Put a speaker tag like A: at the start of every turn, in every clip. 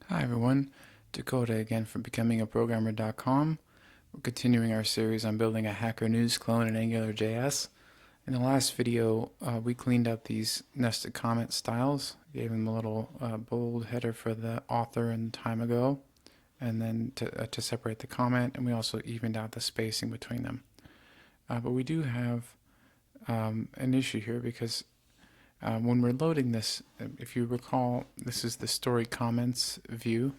A: Hi everyone, Dakota again from becomingaprogrammer.com. We're continuing our series on building a Hacker News clone in AngularJS. In the last video, we cleaned up these nested comment styles, gave them a little bold header for the author and time ago, and then to separate the comment, and we also evened out the spacing between them. But we do have an issue here because when we're loading this, if you recall, this is the story comments view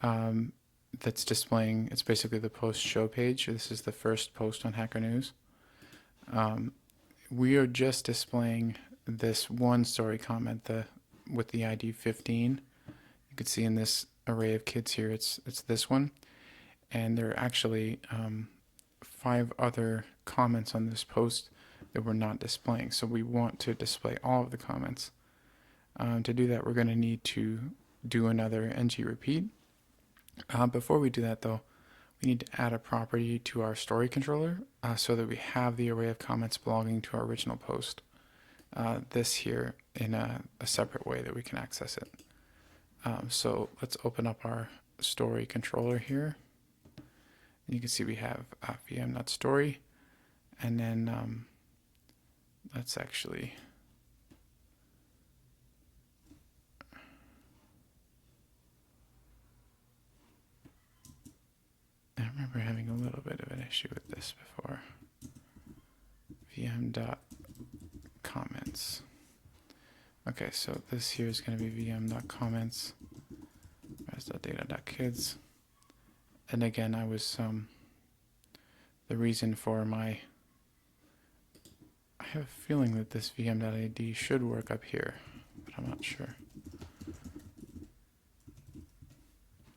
A: that's displaying. It's basically the post show page. This is the first post on Hacker News. We are just displaying this one story comment with the ID 15. You can see in this array of kids here, it's this one. And there are actually 5 other comments on this post that we're not displaying. So we want to display all of the comments. To do that, we're going to need to do another ng repeat. Before we do that, though, we need to add a property to our StoryController so that we have the array of comments belonging to our original post. This here in a separate way that we can access it. So let's open up our StoryController here. You can see we have vm.story, and then let's actually I remember having a little bit of an issue with this before. vm.comments. Okay, so this here is going to be vm.comments res.data.kids. And again, I was the reason for my I have a feeling that this vm.id should work up here, but I'm not sure.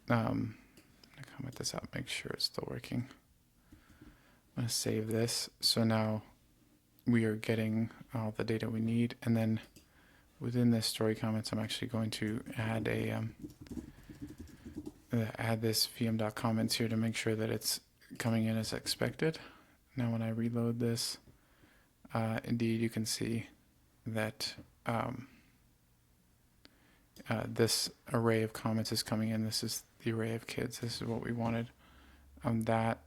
A: I'm going to comment this out, make sure it's still working. I'm going to save this. So now we are getting all the data we need. And then within this story comments, I'm actually going to add add this vm.comments here to make sure that it's coming in as expected. Now when I reload this, indeed, you can see that this array of comments is coming in. This is the array of kids. This is what we wanted. That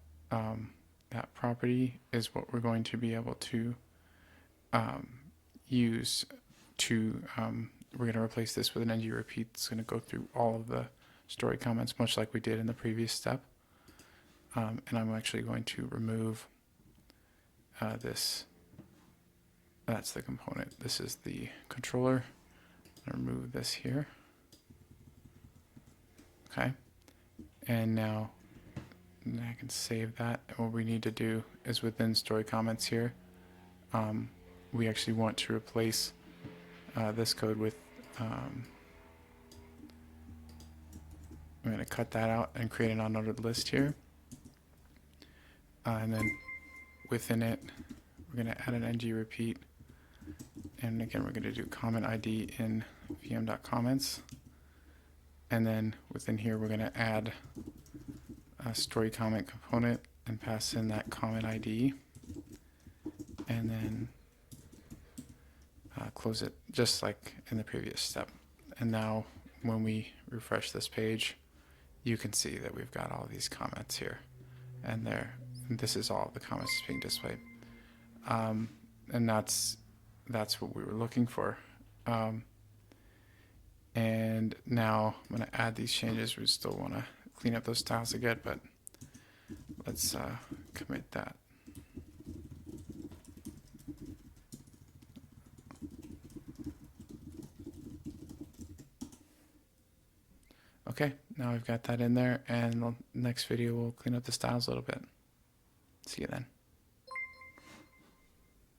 A: property is what we're going to be able to use to. We're going to replace this with an ng repeat. It's going to go through all of the story comments, much like we did in the previous step. And I'm actually going to remove this. That's the component. This is the controller. I'll remove this here. Okay. And now I can save that. And what we need to do is within story comments here, we actually want to replace this code with, I'm going to cut that out and create an unordered list here. And then within it, we're going to add an ng repeat. And again, we're going to do comment ID in vm.comments. And then within here, we're going to add a story comment component and pass in that comment ID. And then close it just like in the previous step. And now when we refresh this page, you can see that we've got all these comments here. And this is all the comments being displayed. And that's what we were looking for. And now I'm going to add these changes. We still want to clean up those styles again, but let's commit that. Okay, now we've got that in there, and the next video we'll clean up the styles a little bit. See you then.